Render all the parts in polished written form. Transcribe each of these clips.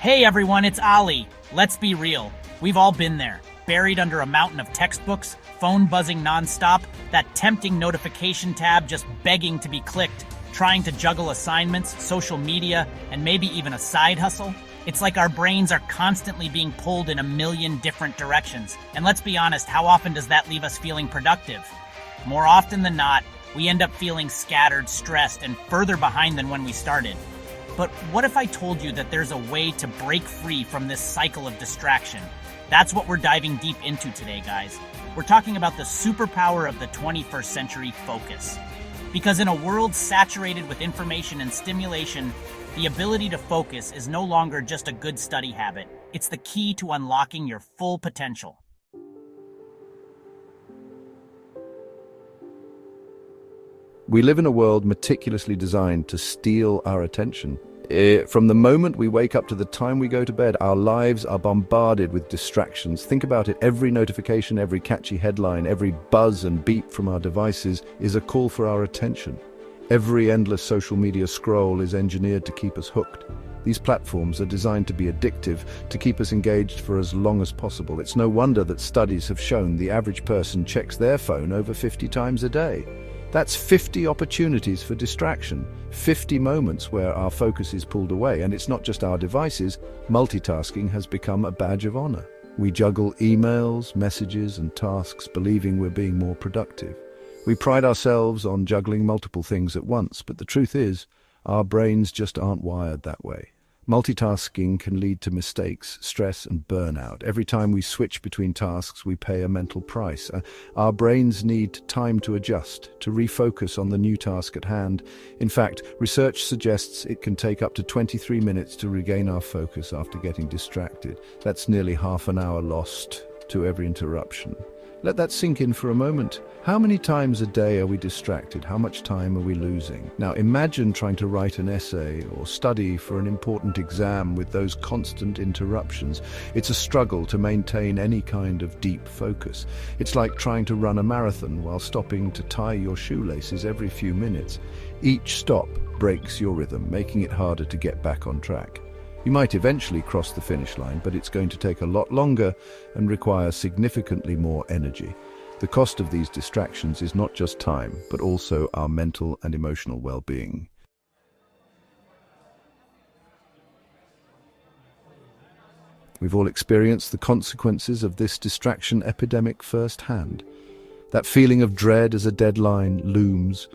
Hey everyone, it's Ali. Let's be real. We've all been there. Buried under a mountain of textbooks, phone buzzing nonstop, that tempting notification tab just begging to be clicked, trying to juggle assignments, social media, and maybe even a side hustle. It's like our brains are constantly being pulled in a million different directions. And let's be honest, how often does that leave us feeling productive? More often than not, we end up feeling scattered, stressed, and further behind than when we started. But what if I told you that there's a way to break free from this cycle of distraction? That's what we're diving deep into today, guys. We're talking about the superpower of the 21st century: focus. Because in a world saturated with information and stimulation, the ability to focus is no longer just a good study habit. It's the key to unlocking your full potential. We live in a world meticulously designed to steal our attention. From the moment we wake up to the time we go to bed, our lives are bombarded with distractions. Think about it. Every notification, every catchy headline, every buzz and beep from our devices is a call for our attention. Every endless social media scroll is engineered to keep us hooked. These platforms are designed to be addictive, to keep us engaged for as long as possible. It's no wonder that studies have shown the average person checks their phone over 50 times a day. That's 50 opportunities for distraction, 50 moments where our focus is pulled away. And it's not just our devices. Multitasking has become a badge of honor. We juggle emails, messages, and tasks, believing we're being more productive. We pride ourselves on juggling multiple things at once, but the truth is, our brains just aren't wired that way. Multitasking can lead to mistakes, stress, and burnout. Every time we switch between tasks, we pay a mental price. Our brains need time to adjust, to refocus on the new task at hand. In fact, research suggests it can take up to 23 minutes to regain our focus after getting distracted. That's nearly half an hour lost to every interruption. Let that sink in for a moment. How many times a day are we distracted? How much time are we losing? Now imagine trying to write an essay or study for an important exam with those constant interruptions. It's a struggle to maintain any kind of deep focus. It's like trying to run a marathon while stopping to tie your shoelaces every few minutes. Each stop breaks your rhythm, making it harder to get back on track. You might eventually cross the finish line, but it's going to take a lot longer and require significantly more energy. The cost of these distractions is not just time, but also our mental and emotional well-being. We've all experienced the consequences of this distraction epidemic firsthand. That feeling of dread as a deadline looms,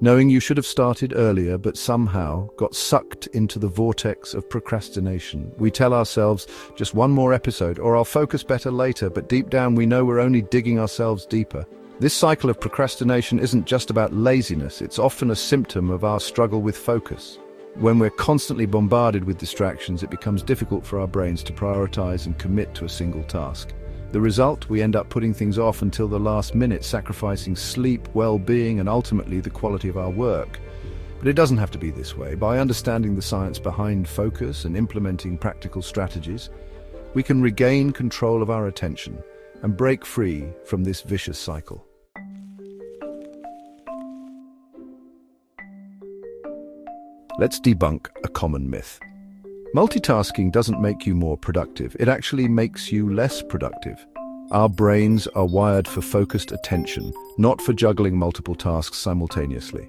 knowing you should have started earlier but somehow got sucked into the vortex of procrastination. We tell ourselves, just one more episode, or I'll focus better later, but deep down we know we're only digging ourselves deeper. This cycle of procrastination isn't just about laziness, it's often a symptom of our struggle with focus. When we're constantly bombarded with distractions, it becomes difficult for our brains to prioritize and commit to a single task. The result, we end up putting things off until the last minute, sacrificing sleep, well-being, and ultimately the quality of our work. But it doesn't have to be this way. By understanding the science behind focus and implementing practical strategies, we can regain control of our attention and break free from this vicious cycle. Let's debunk a common myth. Multitasking doesn't make you more productive, it actually makes you less productive. Our brains are wired for focused attention, not for juggling multiple tasks simultaneously.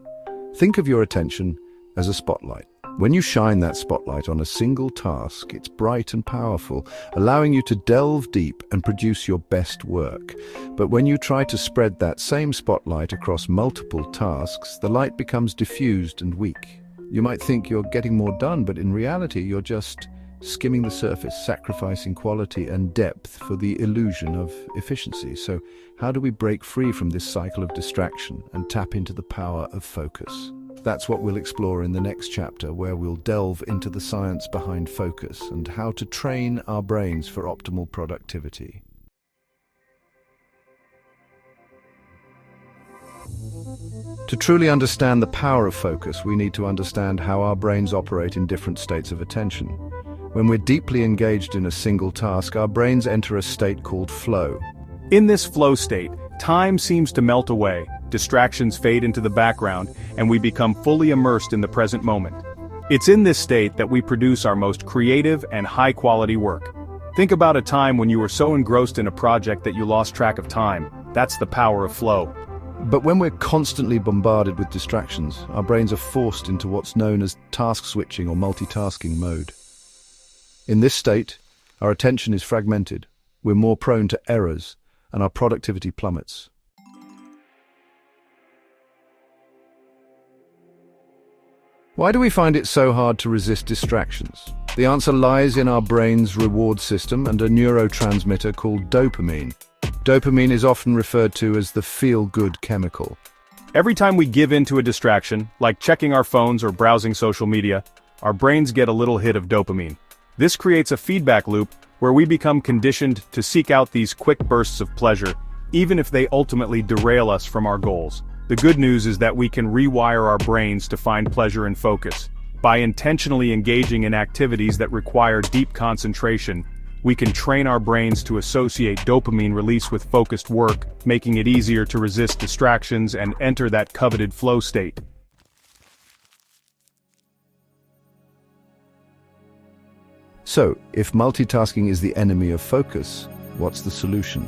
Think of your attention as a spotlight. When you shine that spotlight on a single task, it's bright and powerful, allowing you to delve deep and produce your best work. But when you try to spread that same spotlight across multiple tasks, the light becomes diffused and weak. You might think you're getting more done, but in reality, you're just skimming the surface, sacrificing quality and depth for the illusion of efficiency. So how do we break free from this cycle of distraction and tap into the power of focus? That's what we'll explore in the next chapter, where we'll delve into the science behind focus and how to train our brains for optimal productivity. To truly understand the power of focus, we need to understand how our brains operate in different states of attention. When we're deeply engaged in a single task, our brains enter a state called flow. In this flow state, time seems to melt away, distractions fade into the background, and we become fully immersed in the present moment. It's in this state that we produce our most creative and high-quality work. Think about a time when you were so engrossed in a project that you lost track of time. That's the power of flow. But when we're constantly bombarded with distractions, our brains are forced into what's known as task switching or multitasking mode. In this state, our attention is fragmented, we're more prone to errors, and our productivity plummets. Why do we find it so hard to resist distractions? The answer lies in our brain's reward system and a neurotransmitter called dopamine. Dopamine is often referred to as the feel-good chemical. Every time we give in to a distraction, like checking our phones or browsing social media, our brains get a little hit of dopamine. This creates a feedback loop where we become conditioned to seek out these quick bursts of pleasure, even if they ultimately derail us from our goals. The good news is that we can rewire our brains to find pleasure and focus. By intentionally engaging in activities that require deep concentration, we can train our brains to associate dopamine release with focused work, making it easier to resist distractions and enter that coveted flow state. So, if multitasking is the enemy of focus, what's the solution?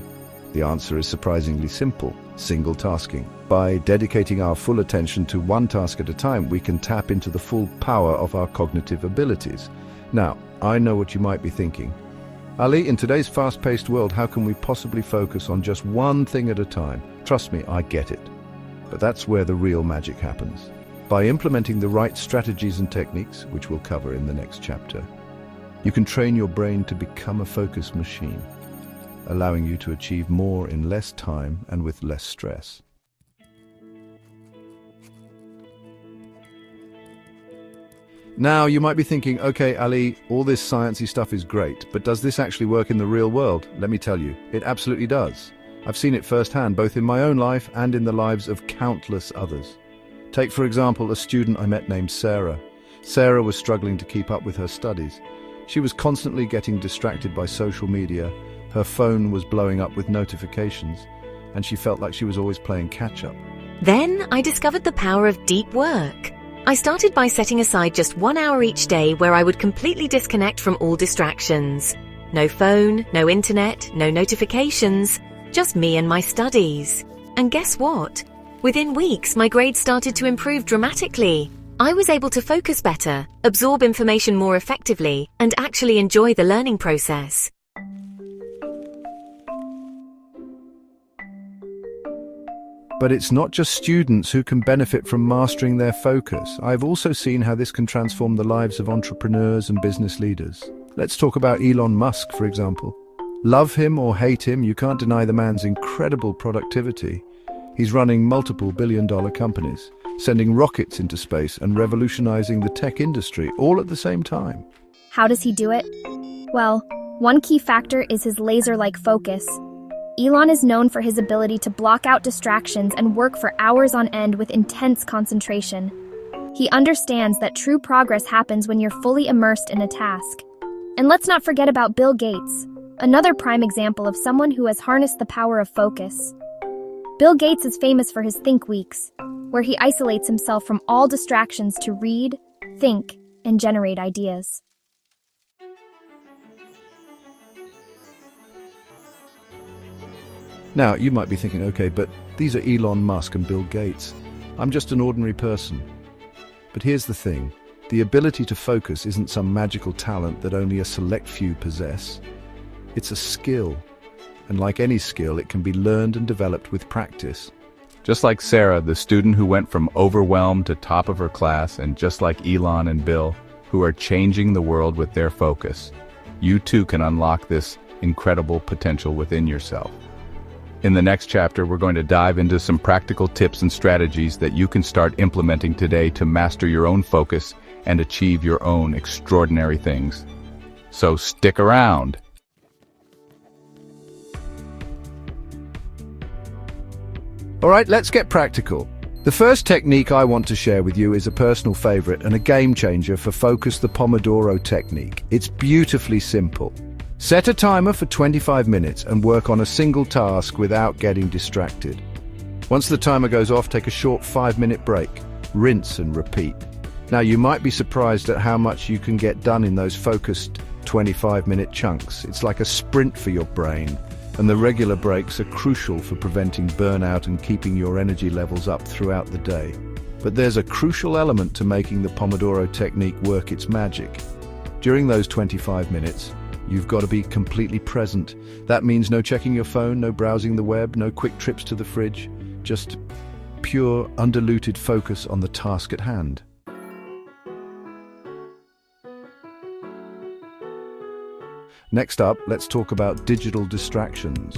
The answer is surprisingly simple: single tasking. By dedicating our full attention to one task at a time, we can tap into the full power of our cognitive abilities. Now, I know what you might be thinking. Ali, in today's fast-paced world, how can we possibly focus on just one thing at a time? Trust me, I get it. But that's where the real magic happens. By implementing the right strategies and techniques, which we'll cover in the next chapter, you can train your brain to become a focus machine, allowing you to achieve more in less time and with less stress. Now, you might be thinking, okay, Ali, all this sciencey stuff is great, but does this actually work in the real world? Let me tell you, it absolutely does. I've seen it firsthand, both in my own life and in the lives of countless others. Take, for example, a student I met named Sarah. Sarah was struggling to keep up with her studies. She was constantly getting distracted by social media, her phone was blowing up with notifications, and she felt like she was always playing catch-up. Then I discovered the power of deep work. I started by setting aside just 1 hour each day where I would completely disconnect from all distractions. No phone, no internet, no notifications, just me and my studies. And guess what? Within weeks, my grades started to improve dramatically. I was able to focus better, absorb information more effectively, and actually enjoy the learning process. But it's not just students who can benefit from mastering their focus. I've also seen how this can transform the lives of entrepreneurs and business leaders. Let's talk about Elon Musk, for example. Love him or hate him, you can't deny the man's incredible productivity. He's running multiple billion-dollar companies, sending rockets into space and revolutionizing the tech industry all at the same time. How does he do it? Well, one key factor is his laser-like focus. Elon is known for his ability to block out distractions and work for hours on end with intense concentration. He understands that true progress happens when you're fully immersed in a task. And let's not forget about Bill Gates, another prime example of someone who has harnessed the power of focus. Bill Gates is famous for his Think Weeks, where he isolates himself from all distractions to read, think, and generate ideas. Now, you might be thinking, okay, but these are Elon Musk and Bill Gates. I'm just an ordinary person. But here's the thing. The ability to focus isn't some magical talent that only a select few possess. It's a skill. And like any skill, it can be learned and developed with practice. Just like Sarah, the student who went from overwhelmed to top of her class, and just like Elon and Bill, who are changing the world with their focus, you too can unlock this incredible potential within yourself. In the next chapter, we're going to dive into some practical tips and strategies that you can start implementing today to master your own focus and achieve your own extraordinary things. So stick around. All right, let's get practical. The first technique I want to share with you is a personal favorite and a game changer for focus, the Pomodoro technique. It's beautifully simple. Set a timer for 25 minutes and work on a single task without getting distracted. Once the timer goes off, take a short 5-minute break. Rinse and repeat. Now, you might be surprised at how much you can get done in those focused 25-minute chunks. It's like a sprint for your brain, and the regular breaks are crucial for preventing burnout and keeping your energy levels up throughout the day. But there's a crucial element to making the Pomodoro technique work its magic. During those 25 minutes, you've got to be completely present. That means no checking your phone, no browsing the web, no quick trips to the fridge, just pure, undiluted focus on the task at hand. Next up, let's talk about digital distractions.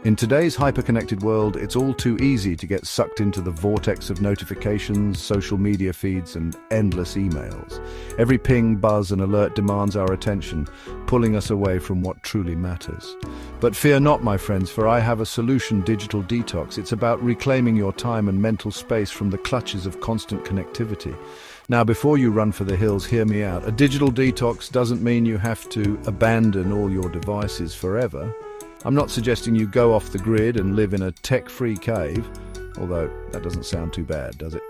In today's hyper-connected world, it's all too easy to get sucked into the vortex of notifications, social media feeds, and endless emails. Every ping, buzz, and alert demands our attention, pulling us away from what truly matters. But fear not, my friends, for I have a solution: digital detox. It's about reclaiming your time and mental space from the clutches of constant connectivity. Now, before you run for the hills, hear me out. A digital detox doesn't mean you have to abandon all your devices forever. I'm not suggesting you go off the grid and live in a tech-free cave, although that doesn't sound too bad, does it?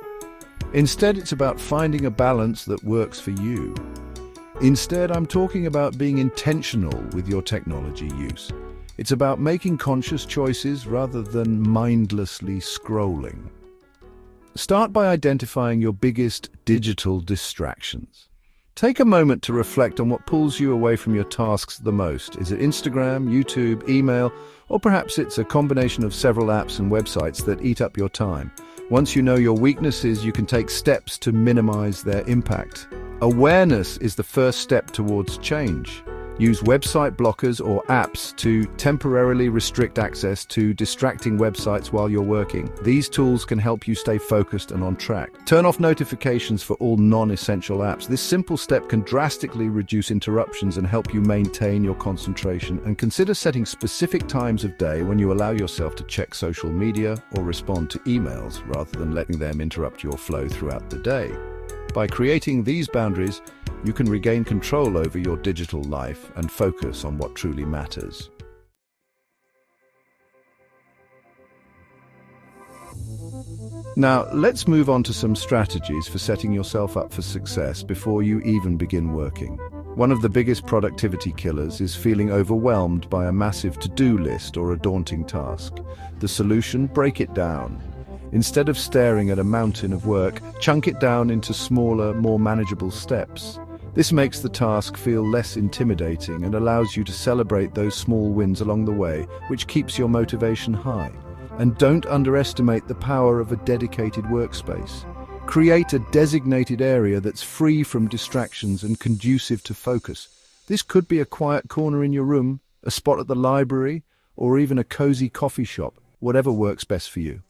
Instead, it's about finding a balance that works for you. Instead, I'm talking about being intentional with your technology use. It's about making conscious choices rather than mindlessly scrolling. Start by identifying your biggest digital distractions. Take a moment to reflect on what pulls you away from your tasks the most. Is it Instagram, YouTube, email, or perhaps it's a combination of several apps and websites that eat up your time? Once you know your weaknesses, you can take steps to minimize their impact. Awareness is the first step towards change. Use website blockers or apps to temporarily restrict access to distracting websites while you're working. These tools can help you stay focused and on track. Turn off notifications for all non-essential apps. This simple step can drastically reduce interruptions and help you maintain your concentration. And consider setting specific times of day when you allow yourself to check social media or respond to emails, rather than letting them interrupt your flow throughout the day. By creating these boundaries, you can regain control over your digital life and focus on what truly matters. Now, let's move on to some strategies for setting yourself up for success before you even begin working. One of the biggest productivity killers is feeling overwhelmed by a massive to-do list or a daunting task. The solution? Break it down. Instead of staring at a mountain of work, chunk it down into smaller, more manageable steps. This makes the task feel less intimidating and allows you to celebrate those small wins along the way, which keeps your motivation high. And don't underestimate the power of a dedicated workspace. Create a designated area that's free from distractions and conducive to focus. This could be a quiet corner in your room, a spot at the library, or even a cozy coffee shop, whatever works best for you.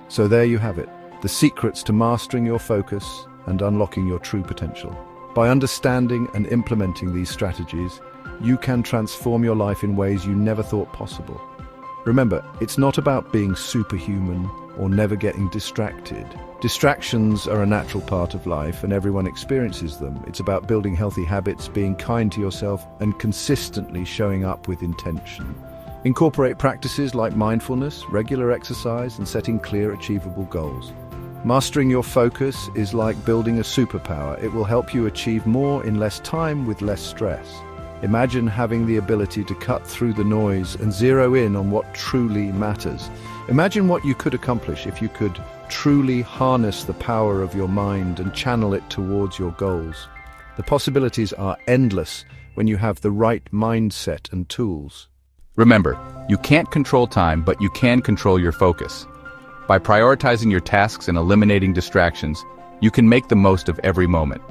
So there you have it, the secrets to mastering your focus and unlocking your true potential. By understanding and implementing these strategies, you can transform your life in ways you never thought possible. Remember, it's not about being superhuman or never getting distracted. Distractions are a natural part of life and everyone experiences them. It's about building healthy habits, being kind to yourself, and consistently showing up with intention. Incorporate practices like mindfulness, regular exercise, and setting clear, achievable goals. Mastering your focus is like building a superpower. It will help you achieve more in less time with less stress. Imagine having the ability to cut through the noise and zero in on what truly matters. Imagine what you could accomplish if you could truly harness the power of your mind and channel it towards your goals. The possibilities are endless when you have the right mindset and tools. Remember, you can't control time, but you can control your focus. By prioritizing your tasks and eliminating distractions, you can make the most of every moment.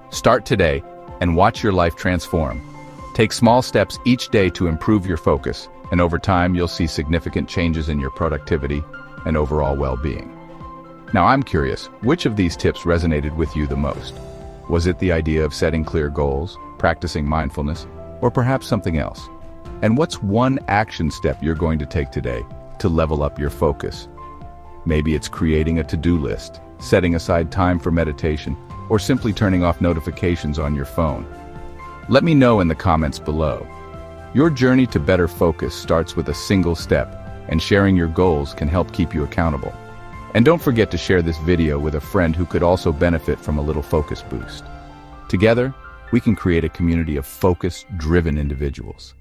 Start today and watch your life transform. Take small steps each day to improve your focus, and over time you'll see significant changes in your productivity and overall well-being. Now I'm curious, which of these tips resonated with you the most? Was it the idea of setting clear goals, practicing mindfulness, or perhaps something else? And what's one action step you're going to take today to level up your focus? Maybe it's creating a to-do list, setting aside time for meditation, or simply turning off notifications on your phone. Let me know in the comments below. Your journey to better focus starts with a single step, and sharing your goals can help keep you accountable. And don't forget to share this video with a friend who could also benefit from a little focus boost. Together, we can create a community of focused, driven individuals.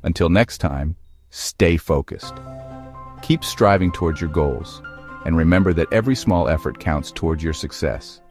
Until next time, stay focused. Keep striving towards your goals, and remember that every small effort counts towards your success.